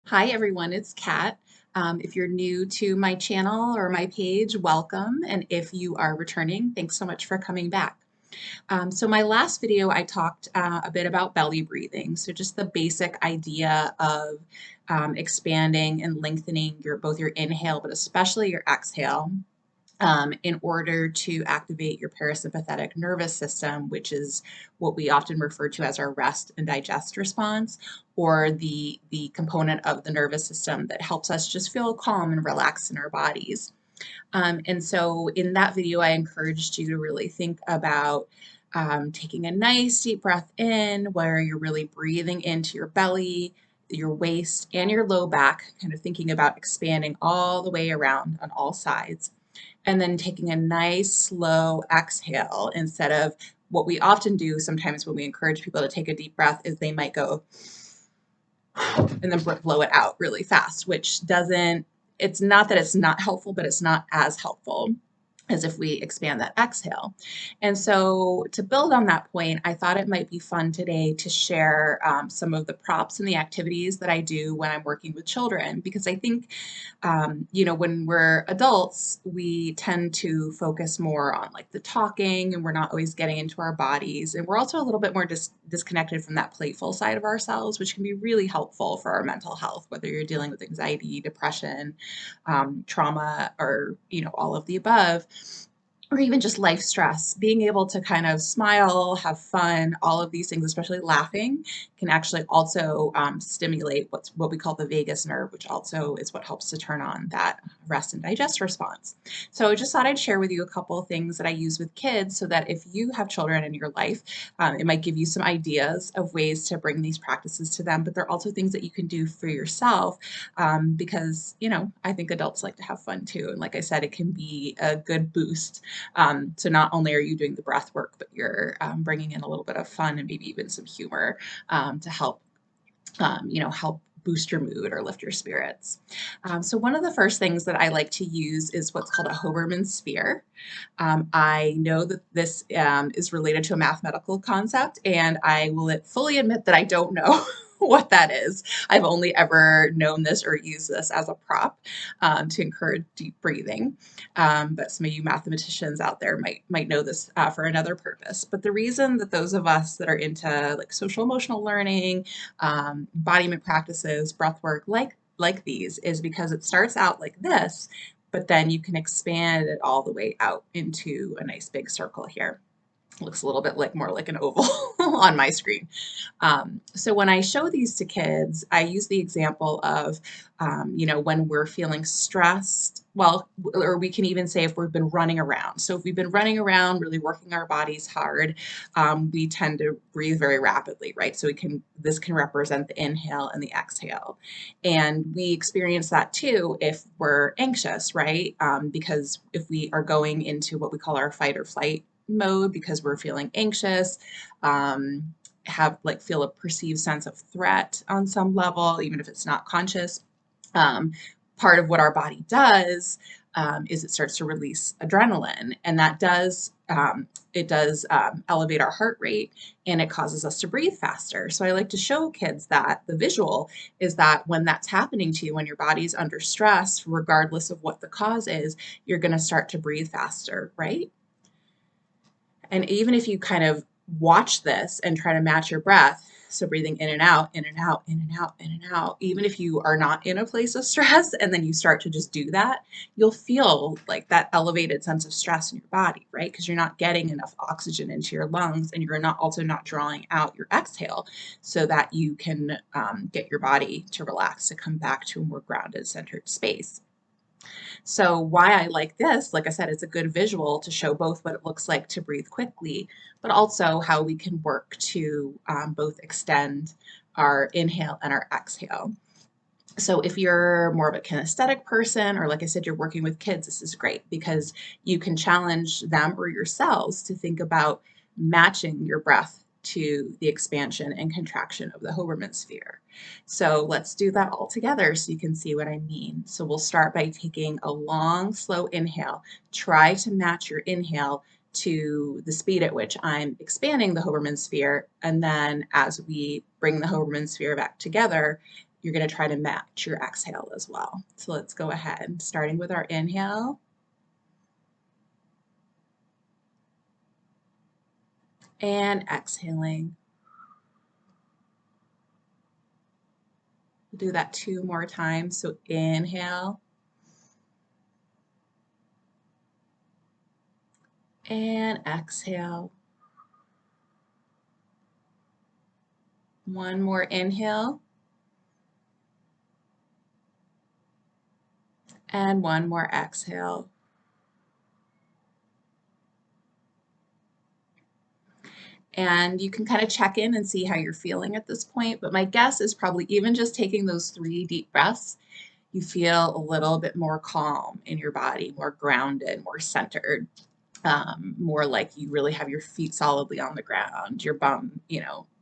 Hi everyone, it's Kat. If you're new to my channel or my page, welcome. And if you are returning, thanks so much for coming back. So my last video, I talked a bit about belly breathing. So just the basic idea of expanding and lengthening both your inhale, but especially your exhale in order to activate your parasympathetic nervous system, which is what we often refer to as our rest and digest response, or the component of the nervous system that helps us just feel calm and relaxed in our bodies. And so in that video, I encouraged you to really think about taking a nice deep breath in where you're really breathing into your belly, your waist, and your low back, kind of thinking about expanding all the way around on all sides. And then taking a nice slow exhale instead of what we often do sometimes when we encourage people to take a deep breath is they might go and then blow it out really fast, which doesn't, it's not that it's not helpful, but it's not as helpful as if we expand that exhale. And so to build on that point, I thought it might be fun today to share some of the props and the activities that I do when I'm working with children, because I think when we're adults, we tend to focus more on like the talking and we're not always getting into our bodies. And we're also a little bit more disconnected from that playful side of ourselves, which can be really helpful for our mental health, whether you're dealing with anxiety, depression, trauma, or, all of the above, or even just life stress. Being able to kind of smile, have fun, all of these things, especially laughing, can actually also stimulate what we call the vagus nerve, which also is what helps to turn on that rest and digest response. So I just thought I'd share with you a couple of things that I use with kids so that if you have children in your life, it might give you some ideas of ways to bring these practices to them, but they're also things that you can do for yourself because, I think adults like to have fun too. And like I said, it can be a good boost. So not only are you doing the breath work, but you're bringing in a little bit of fun and maybe even some humor to help boost your mood or lift your spirits. So one of the first things that I like to use is what's called a Hoberman Sphere. I know that this is related to a mathematical concept, and I will fully admit that I don't know what that is. I've only ever known this or used this as a prop to encourage deep breathing. But some of you mathematicians out there might know this for another purpose. But the reason that those of us that are into like social emotional learning, embodiment practices, breath work, like these, is because it starts out like this, but then you can expand it all the way out into a nice big circle here. Looks a little bit more like an oval on my screen. So when I show these to kids, I use the example of, when we're feeling stressed, well, or we can even say if we've been running around. So if we've been running around, really working our bodies hard, we tend to breathe very rapidly, right? So this can represent the inhale and the exhale. And we experience that too if we're anxious, right? Because if we are going into what we call our fight or flight mode because we're feeling anxious, feel a perceived sense of threat on some level, even if it's not conscious. Part of what our body does is it starts to release adrenaline, and that does elevate our heart rate, and it causes us to breathe faster. So I like to show kids that the visual is that when that's happening to you, when your body's under stress, regardless of what the cause is, you're going to start to breathe faster, right? And even if you kind of watch this and try to match your breath, so breathing in and out, in and out, in and out, in and out, even if you are not in a place of stress and then you start to just do that, you'll feel like that elevated sense of stress in your body, right? Because you're not getting enough oxygen into your lungs and you're not drawing out your exhale so that you can get your body to relax, to come back to a more grounded, centered space. So why I like this, like I said, it's a good visual to show both what it looks like to breathe quickly, but also how we can work to both extend our inhale and our exhale. So if you're more of a kinesthetic person, or like I said, you're working with kids, this is great because you can challenge them or yourselves to think about matching your breath to the expansion and contraction of the Hoberman sphere. So let's do that all together so you can see what I mean. So we'll start by taking a long, slow inhale. Try to match your inhale to the speed at which I'm expanding the Hoberman sphere. And then as we bring the Hoberman sphere back together, you're going to try to match your exhale as well. So let's go ahead, starting with our inhale. And exhaling. We'll do that 2 more times. So inhale. And exhale. 1 more inhale. And 1 more exhale. And you can kind of check in and see how you're feeling at this point. But my guess is probably even just taking those 3 deep breaths, you feel a little bit more calm in your body, more grounded, more centered, more like you really have your feet solidly on the ground, your bum,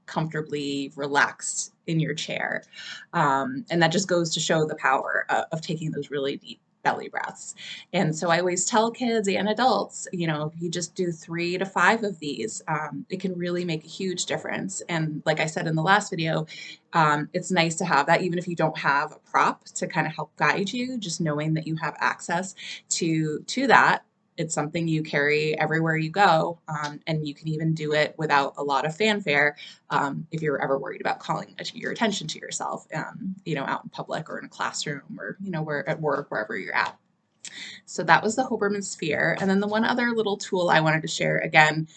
comfortably relaxed in your chair. And that just goes to show the power of taking those really deep belly breaths. And so I always tell kids and adults, if you just do 3 to 5 of these, it can really make a huge difference. And like I said in the last video, it's nice to have that, even if you don't have a prop to kind of help guide you, just knowing that you have access to that. It's something you carry everywhere you go, and you can even do it without a lot of fanfare if you're ever worried about calling your attention to yourself, out in public or in a classroom or, where at work, wherever you're at. So that was the Hoberman Sphere. And then the one other little tool I wanted to share, again,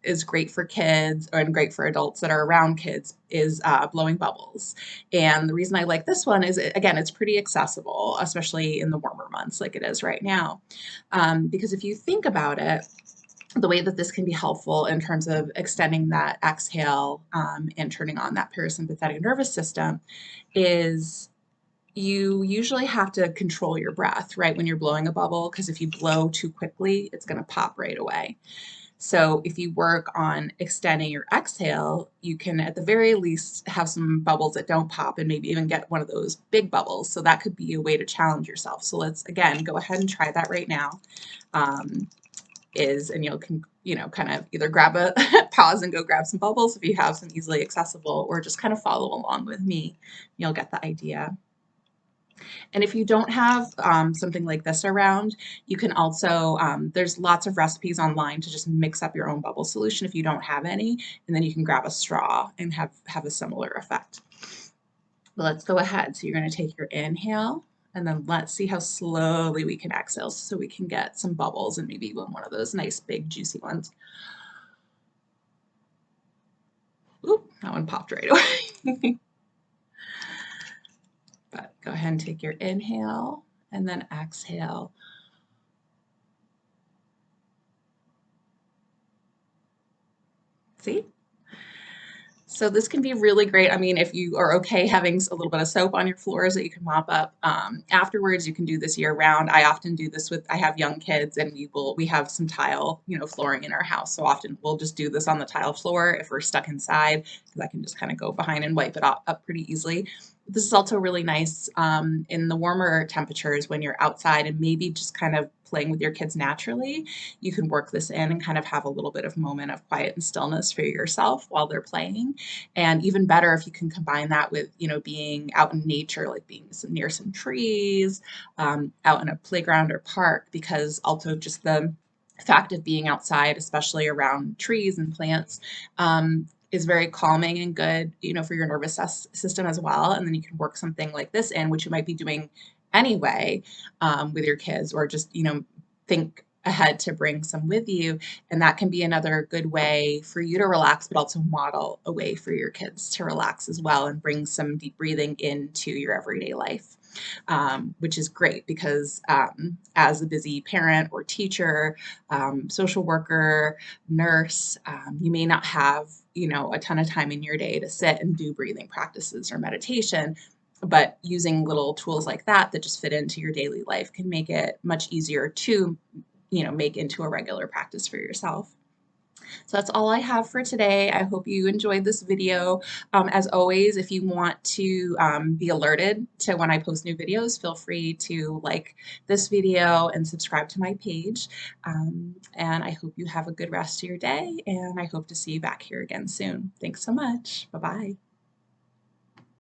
is great for kids and great for adults that are around kids, is blowing bubbles. And the reason I like this one is, again, it's pretty accessible, especially in the warmer months like it is right now. Because if you think about it, the way that this can be helpful in terms of extending that exhale and turning on that parasympathetic nervous system is you usually have to control your breath, right, when you're blowing a bubble, because if you blow too quickly, it's going to pop right away. So if you work on extending your exhale, you can at the very least have some bubbles that don't pop and maybe even get one of those big bubbles. So that could be a way to challenge yourself. So let's, again, go ahead and try that right now. And you can, kind of either grab a pause and go grab some bubbles if you have some easily accessible, or just kind of follow along with me. You'll get the idea. And if you don't have something like this around, you can also, there's lots of recipes online to just mix up your own bubble solution if you don't have any, and then you can grab a straw and have a similar effect. But let's go ahead. So you're going to take your inhale, and then let's see how slowly we can exhale so we can get some bubbles and maybe even one of those nice big juicy ones. Oop, that one popped right away. But go ahead and take your inhale and then exhale. See? So this can be really great. I mean, if you are okay having a little bit of soap on your floors that you can mop up afterwards, you can do this year round. I often do this I have young kids, and we have some tile, flooring in our house. So often we'll just do this on the tile floor if we're stuck inside, because I can just kind of go behind and wipe it up pretty easily. This is also really nice in the warmer temperatures when you're outside and maybe just kind of playing with your kids naturally. You can work this in and kind of have a little bit of moment of quiet and stillness for yourself while they're playing. And even better if you can combine that with, being out in nature, like being near some trees, out in a playground or park, because also just the fact of being outside, especially around trees and plants, is very calming and good, for your nervous system as well. And then you can work something like this in, which you might be doing anyway with your kids, or just, think ahead to bring some with you. And that can be another good way for you to relax, but also model a way for your kids to relax as well and bring some deep breathing into your everyday life. Which is great because as a busy parent or teacher, social worker, nurse, you may not have, a ton of time in your day to sit and do breathing practices or meditation, but using little tools like that just fit into your daily life can make it much easier to, make into a regular practice for yourself. So that's all I have for today. I hope you enjoyed this video. As always, if you want to be alerted to when I post new videos, feel free to like this video and subscribe to my page. And I hope you have a good rest of your day, and I hope to see you back here again soon. Thanks so much. Bye-bye.